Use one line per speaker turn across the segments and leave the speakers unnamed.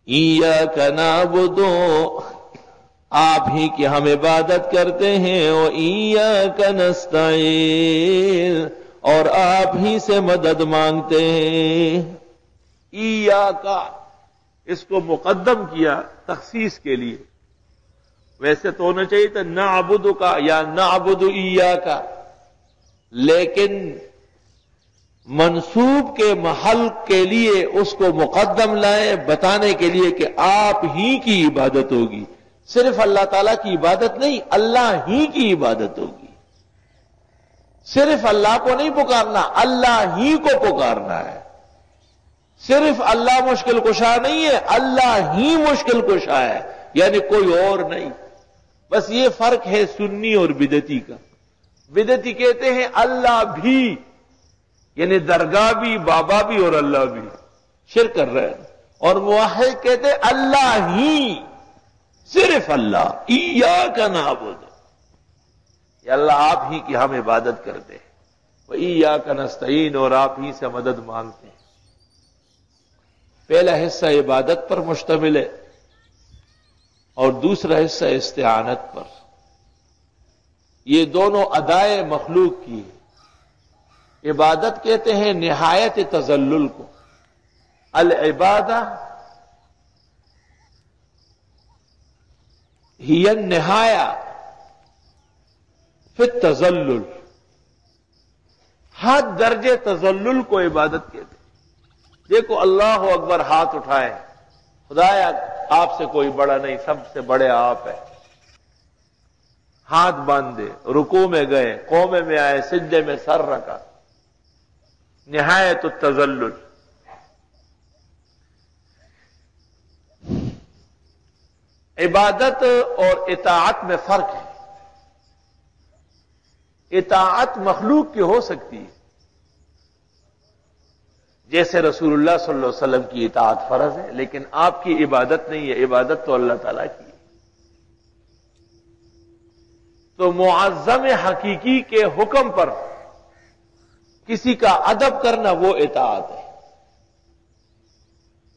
ایاک نعبد، آپ ہی کی ہم عبادت کرتے ہیں، و ایاک نستعین، اور آپ ہی سے مدد مانگتے ہیں۔ ایاک، اس کو مقدم کیا تخصیص کے لیے، ویسے تو ہونا چاہیے تھا نعبد کا یا نعبد ایاک، لیکن منصوب کے محل کے لیے اس کو مقدم لائے بتانے کے لیے کہ آپ ہی کی عبادت ہوگی، صرف اللہ تعالیٰ کی عبادت نہیں، اللہ ہی کی عبادت ہوگی۔ صرف اللہ کو نہیں پکارنا، اللہ ہی کو پکارنا ہے۔ صرف اللہ مشکل کشا نہیں ہے، اللہ ہی مشکل کشا ہے، یعنی کوئی اور نہیں۔ بس یہ فرق ہے سنی اور بدعتی کا۔ بدعتی کہتے ہیں اللہ بھی، یعنی درگاہ بھی، بابا بھی اور اللہ بھی، شرک کر رہے ہیں۔ اور موحد کہتے ہیں اللہ ہی، صرف اللہ، ایاک نعبد، یا اللہ آپ ہی کی ہم عبادت کرتے ہیں، وایاک نستعین، اور آپ ہی سے مدد مانگتے ہیں۔ پہلا حصہ عبادت پر مشتمل ہے اور دوسرا حصہ استعانت پر۔ یہ دونوں ادائے مخلوق کی ہے۔ عبادت کہتے ہیں نہایت تذلل کو، العبادہ ہی النہایہ فی التذلل، حد درجے تذلل کو عبادت کہتے ہیں۔ دیکھو اللہ اکبر، ہاتھ اٹھائے، خدایا آپ سے کوئی بڑا نہیں، سب سے بڑے آپ ہیں، ہاتھ باندھے، رکوع میں گئے، قومے میں آئے، سجدے میں سر رکھا، نہایت التذلل۔ عبادت اور اطاعت میں فرق ہے۔ اطاعت مخلوق کی ہو سکتی ہے، جیسے رسول اللہ صلی اللہ علیہ وسلم کی اطاعت فرض ہے، لیکن آپ کی عبادت نہیں ہے، عبادت تو اللہ تعالیٰ کی ہے۔ تو معظم حقیقی کے حکم پر کسی کا ادب کرنا وہ اطاعت ہے۔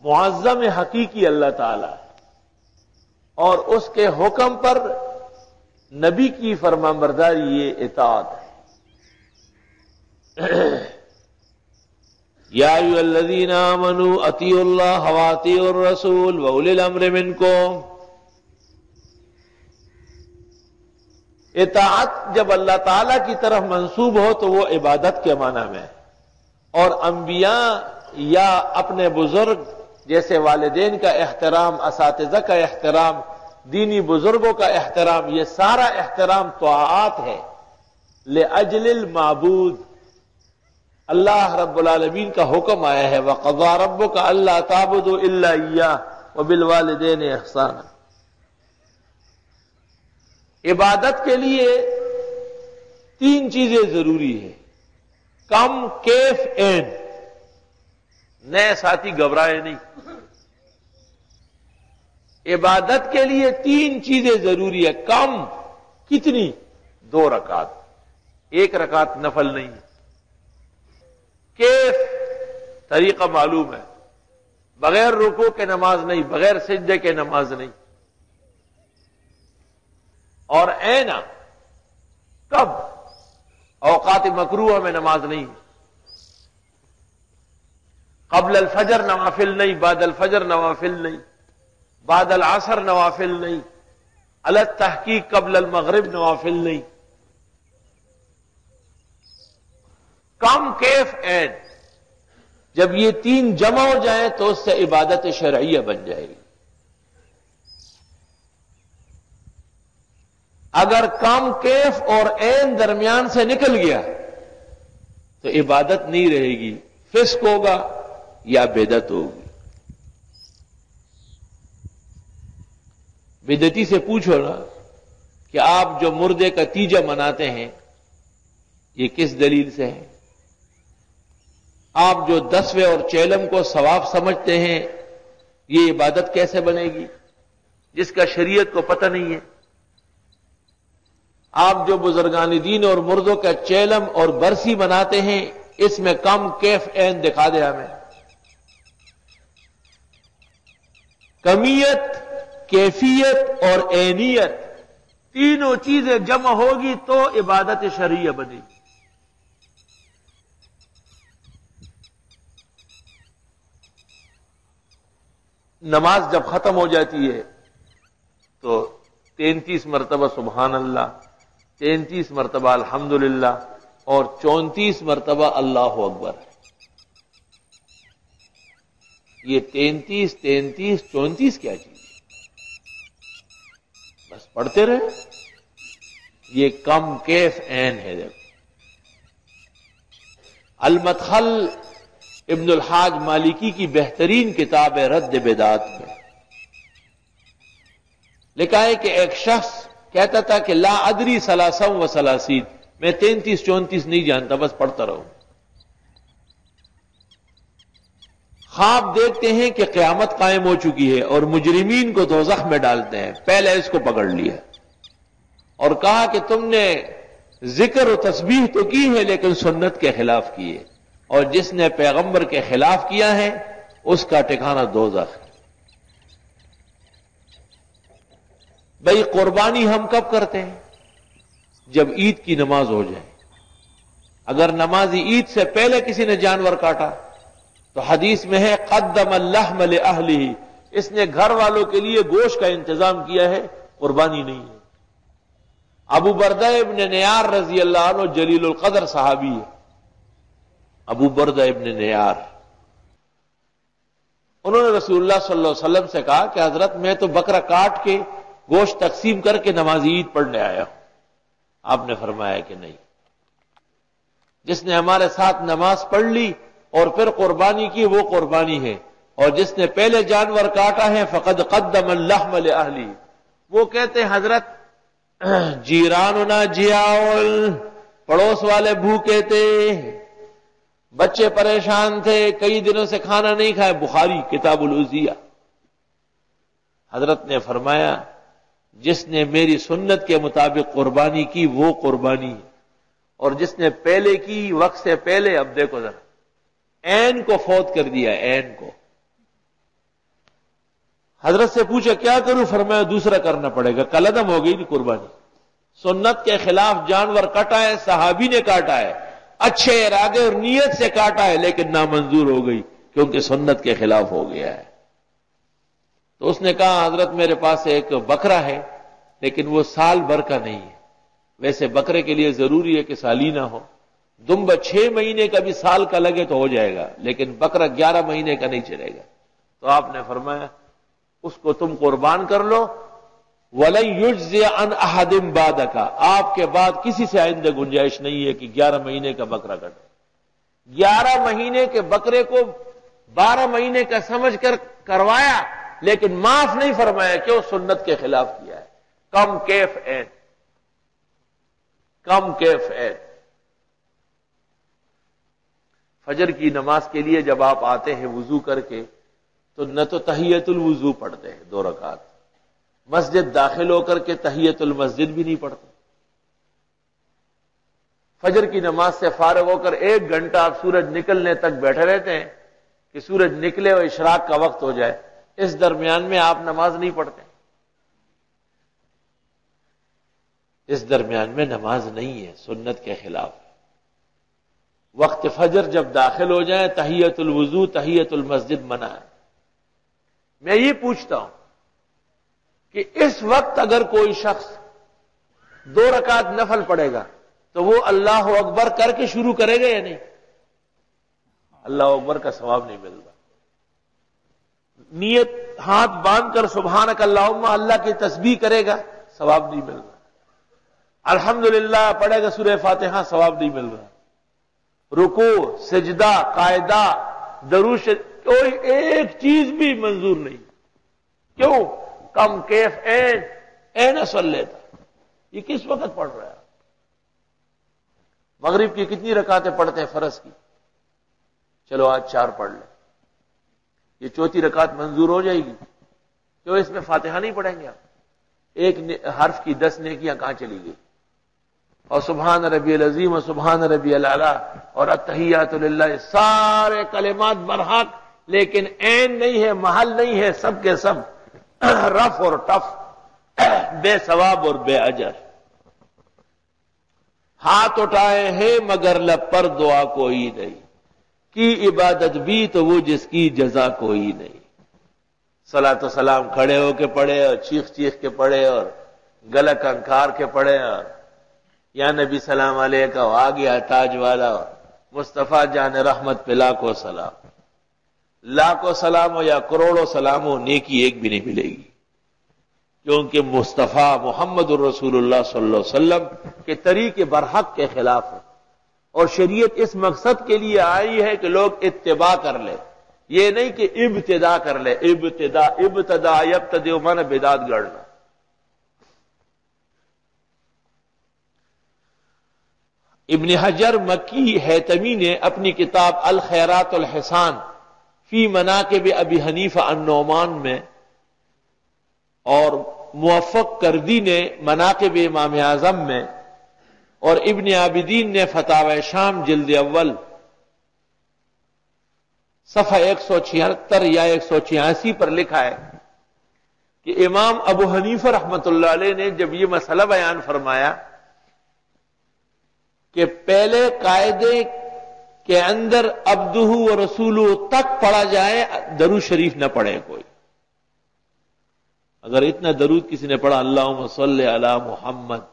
معظم حقیقی اللہ تعالیٰ ہے، اور اس کے حکم پر نبی کی فرمانبرداری یہ اطاعت ہے۔ یا ایھا الذین آمنوا اطیعوا اللہ واطیعوا الرسول واولی الامر منکم۔ اطاعت جب اللہ تعالی کی طرف منسوب ہو تو وہ عبادت کے معنی میں ہے، اور انبیاء یا اپنے بزرگ جیسے والدین کا احترام، اساتذہ کا احترام، دینی بزرگوں کا احترام، یہ سارا احترام طاعات ہے لاجل المعبود۔ اللہ رب العالمین کا حکم آیا ہے وَقَضَىٰ رَبُّكَ أَلَّا تَعْبُدُوا إِلَّا إِيَّاهُ وَبِالْوَالِدَيْنِ إِحْسَانًا۔ عبادت کے لیے تین چیزیں ضروری ہیں، کم، کیف، عین۔ نئے ساتھی گھبرائے نہیں، عبادت کے لیے تین چیزیں ضروری ہے۔ کم کتنی؟ 2 رکعت، 1 رکعت نفل نہیں۔ کیف طریقہ معلوم ہے، بغیر رکوع کے نماز نہیں، بغیر سجدے کے نماز نہیں۔ اور اینا کب؟ اوقات مکروہ میں نماز نہیں، قبل الفجر نوافل نہیں، بعد الفجر نوافل نہیں، بعد العصر نوافل نہیں، علی التحقیق قبل المغرب نوافل نہیں۔ کم، کیف، عین، جب یہ تین جمع ہو جائیں تو اس سے عبادت شرعیہ بن جائے گی۔ اگر کم، کیف اور عین درمیان سے نکل گیا تو عبادت نہیں رہے گی، فسق ہوگا یا بدعت ہوگی۔ بدعتی سے پوچھو نا کہ آپ جو مردے کا تیجا مناتے ہیں یہ کس دلیل سے ہے؟ آپ جو 10ویں اور چیلم کو ثواب سمجھتے ہیں یہ عبادت کیسے بنے گی جس کا شریعت کو پتہ نہیں ہے؟ آپ جو بزرگان دین اور مردوں کا چیلم اور برسی مناتے ہیں اس میں کم، کیف، عین دکھا دے ہمیں۔ کمیت، کیفیت اور عینیت، تینوں چیزیں جمع ہوگی تو عبادت شرعیہ بنے گی۔ نماز جب ختم ہو جاتی ہے تو 33 مرتبہ سبحان اللہ، 33 مرتبہ الحمدللہ اور 34 مرتبہ اللہ اکبر۔ یہ 33 33 34 کیا چیز ہے؟ بس پڑھتے رہے، یہ کم کیف عین ہے۔ دیکھو المدخل ابن الحاج مالکی کی بہترین کتاب ہے رد بدعات میں لکھا ہے کہ ایک شخص کہتا تھا کہ لا ادری ثلاثم و ثلاثین، میں 33 34 نہیں جانتا، بس پڑھتا رہوں۔ خواب دیکھتے ہیں کہ قیامت قائم ہو چکی ہے اور مجرمین کو دوزخ میں ڈالتے ہیں، پہلے اس کو پکڑ لیا اور کہا کہ تم نے ذکر و تسبیح تو کی ہے لیکن سنت کے خلاف کی ہے، اور جس نے پیغمبر کے خلاف کیا ہے اس کا ٹھکانہ دوزخ ہے۔ بھئی قربانی ہم کب کرتے ہیں؟ جب عید کی نماز ہو جائے۔ اگر نمازی عید سے پہلے کسی نے جانور کاٹا تو حدیث میں ہے قدم اللحم لأہلہ، اس نے گھر والوں کے لیے گوشت کا انتظام کیا ہے، قربانی نہیں ہے۔ ابو بردہ ابن نیار رضی اللہ عنہ جلیل القدر صحابی ہے، ابو بردہ ابن نیار، انہوں نے رسول اللہ صلی اللہ علیہ وسلم سے کہا کہ حضرت میں تو بکرا کاٹ کے گوشت تقسیم کر کے نماز عید پڑھنے آیا ہوں۔ آپ نے فرمایا کہ نہیں، جس نے ہمارے ساتھ نماز پڑھ لی اور پھر قربانی کی وہ قربانی ہے، اور جس نے پہلے جانور کاٹا ہے فقد قدم اللحم لأہلی۔ وہ کہتے ہیں حضرت جیراننا جیاول، پڑوس والے بھوکے تھے، بچے پریشان تھے، کئی دنوں سے کھانا نہیں کھائے، بخاری کتاب العزیہ۔ حضرت نے فرمایا جس نے میری سنت کے مطابق قربانی کی وہ قربانی ہے، اور جس نے پہلے کی وقت سے پہلے، اب دیکھو ذرا، عین کو فوت کر دیا، عین کو۔ حضرت سے پوچھا کیا کروں؟ فرمایا دوسرا کرنا پڑے گا، کلعدم ہو گئی نہیں قربانی۔ سنت کے خلاف جانور کاٹا ہے، صحابی نے کاٹا ہے، اچھے ارادے اور نیت سے کاٹا ہے، لیکن نامنظور ہو گئی کیونکہ سنت کے خلاف ہو گیا ہے۔ تو اس نے کہا حضرت میرے پاس ایک بکرا ہے لیکن وہ سال بھر کا نہیں ہے، ویسے بکرے کے لیے ضروری ہے کہ سالینہ ہو، دمبا 6 مہینے کا بھی سال کا لگے تو ہو جائے گا، لیکن بکرا 11 مہینے کا نہیں چلے گا۔ تو آپ نے فرمایا اس کو تم قربان کر لو، وَلَن يُجْزِيَ عَنْ أَحَدٍ بَعْدَكَ، آپ کے بعد کسی سے آئندہ گنجائش نہیں ہے کہ 11 مہینے کا بکرا کٹے۔ 11 مہینے کے بکرے کو 12 مہینے کا سمجھ کر کروایا، لیکن معاف نہیں فرمایا، کیوں؟ سنت کے خلاف کیا ہے۔ کم کیف عین، کم کیف عین۔ فجر کی نماز کے لیے جب آپ آتے ہیں وضو کر کے تو نہ تو تحیت الوضو پڑھتے ہیں 2 رکعت، مسجد داخل ہو کر کے تحیت المسجد بھی نہیں پڑھتے۔ فجر کی نماز سے فارغ ہو کر 1 گھنٹہ آپ سورج نکلنے تک بیٹھے رہتے ہیں کہ سورج نکلے اور اشراق کا وقت ہو جائے، اس درمیان میں آپ نماز نہیں پڑھتے۔ اس درمیان میں نماز نہیں ہے، سنت کے خلاف۔ وقت فجر جب داخل ہو جائے تحیت الوضو تحیت المسجد منع ہے۔ میں یہ پوچھتا ہوں کہ اس وقت اگر کوئی شخص 2 رکعت نفل پڑھے گا تو وہ اللہ اکبر کر کے شروع کرے گا یا نہیں؟ اللہ اکبر کا ثواب نہیں ملتا۔ نیت ہاتھ باندھ کر سبحانک اللہم اللہ کی تسبیح کرے گا، ثواب نہیں مل رہا۔ الحمدللہ پڑھے گا سورہ فاتحہ، ثواب نہیں مل رہا۔ رکوع، سجدہ، قاعدہ، درود شریف، کوئی ایک چیز بھی منظور نہیں۔ کیوں؟ کم کیف عین، عین اصل لیتا۔ یہ کس وقت پڑھ رہا ہے؟ مغرب کی کتنی رکعتیں پڑھتے ہیں فرض کی؟ چلو آج 4 پڑھ لیں، یہ 4تھی رکعت منظور ہو جائے گی؟ کیوں اس میں فاتحہ نہیں پڑھیں گے آپ؟ ایک حرف کی 10 نیکیاں کہاں چلی گئی؟ اور سبحان ربی العظیم اور سبحان ربی الاعلی اور التحیات للہ، سارے کلمات برحق لیکن عین نہیں ہے، محل نہیں ہے، سب کے سب رف اور ٹف، بے ثواب اور بے اجر۔ ہاتھ اٹھائے ہیں مگر لب پر دعا کوئی نہیں، کی عبادت بھی تو وہ جس کی جزا کوئی نہیں۔ صلاۃ و سلام کھڑے ہو کے پڑھے اور چیخ چیخ کے پڑھے اور گلا کنکار کے پڑھے اور یا نبی سلام علیہ کا آ گیا تاج والا، مصطفیٰ جان رحمت پہ لاکھوں سلام، لاکھوں سلام ہو یا کروڑوں سلام ہو، نیکی ایک بھی نہیں ملے گی، کیونکہ مصطفیٰ محمد الرسول اللہ صلی اللہ علیہ وسلم کے طریقے برحق کے خلاف ہے، اور شریعت اس مقصد کے لیے آئی ہے کہ لوگ اتباع کر لے، یہ نہیں کہ ابتدا کر لے۔ ابتدا یبتدئ معنی بدعت گڑنا۔ ابن حجر مکی حیتمی نے اپنی کتاب الخیرات الحسان فی مناقب ابی حنیفہ النعمان میں، اور موفق کردی نے مناقب امام اعظم میں، اور ابن عابدین نے فتاوی شام جلد اول صفحہ 176 یا 186 پر لکھا ہے کہ امام ابو حنیفہ رحمۃ اللہ علیہ نے جب یہ مسئلہ بیان فرمایا کہ پہلے قاعدے کے اندر عبدہ و رسولہ تک پڑھا جائے، درود شریف نہ پڑھے کوئی۔ اگر اتنا درود کسی نے پڑھا اللہم صلی علی محمد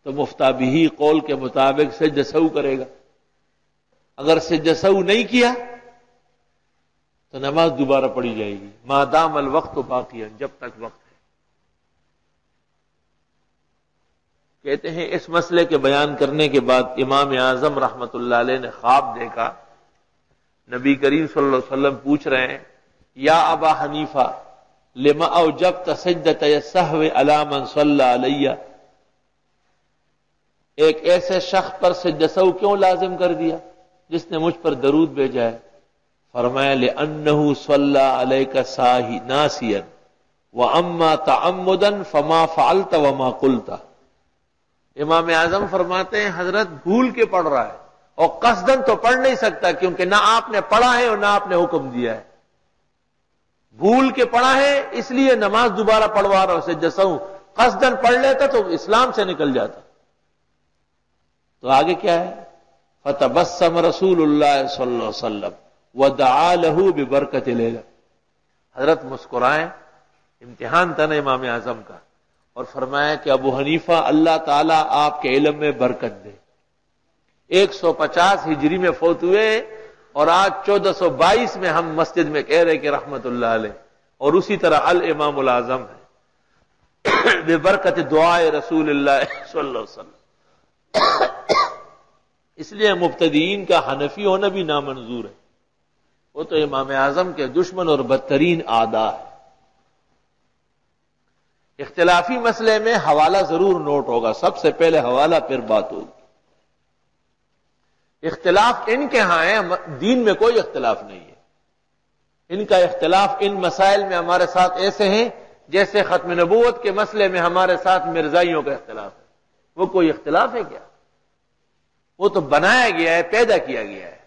تو مفتابہی قول کے مطابق سجدہ سہو کرے گا۔ اگر سجدہ سہو نہیں کیا تو نماز دوبارہ پڑھی جائے گی، ما دام الوقت باقیا، جب تک وقت ہے۔ کہتے ہیں اس مسئلے کے بیان کرنے کے بعد امام اعظم رحمت اللہ علیہ نے خواب دیکھا، نبی کریم صلی اللہ علیہ وسلم پوچھ رہے ہیں یا ابا حنیفہ لما اوجبت سجدۃ السہو علی من صلی علیہ، ایک ایسے شخص پر سجدہ سہو کیوں لازم کر دیا جس نے مجھ پر درود بھیجا ہے؟ فرمایا لأنہ صلی علیک ساہی ناسیا واما تعمدا فما فعلت وما قلت۔ امام اعظم فرماتے ہیں حضرت بھول کے پڑھ رہا ہے، اور قصدن تو پڑھ نہیں سکتا کیونکہ نہ آپ نے پڑھا ہے اور نہ آپ نے حکم دیا ہے۔ بھول کے پڑھا ہے اس لیے نماز دوبارہ پڑھوا رہا ہوں، سجدہ سہو قصدن پڑھ لیتا تو اسلام سے نکل جاتا۔ تو آگے کیا ہے؟ فتبسم رسول اللہ صلی اللہ علیہ وسلم ودعا له ببرکت لیلہ، حضرت مسکرائیں، امتحان تھا نا امام اعظم کا، اور فرمایا کہ ابو حنیفہ اللہ تعالیٰ آپ کے علم میں برکت دے۔ 150 ہجری میں فوت ہوئے اور آج 1422 میں ہم مسجد میں کہہ رہے کہ رحمت اللہ علیہ، اور اسی طرح الامام الاعظم ہے ببرکت دعائے رسول اللہ صلی اللہ علیہ وسلم۔ اس لیے مبتدئین کا حنفی ہونا بھی نامنظور ہے، وہ تو امام اعظم کے دشمن اور بدترین اعداء ہے۔ اختلافی مسئلے میں حوالہ ضرور نوٹ ہوگا، سب سے پہلے حوالہ پھر بات ہوگی۔ اختلاف ان کے ہاں ہے، دین میں کوئی اختلاف نہیں ہے۔ ان کا اختلاف ان مسائل میں ہمارے ساتھ ایسے ہیں جیسے ختم نبوت کے مسئلے میں ہمارے ساتھ مرزائیوں کا اختلاف ہے۔ وہ کوئی اختلاف ہے کیا؟ وہ تو بنایا گیا ہے، پیدا کیا گیا ہے۔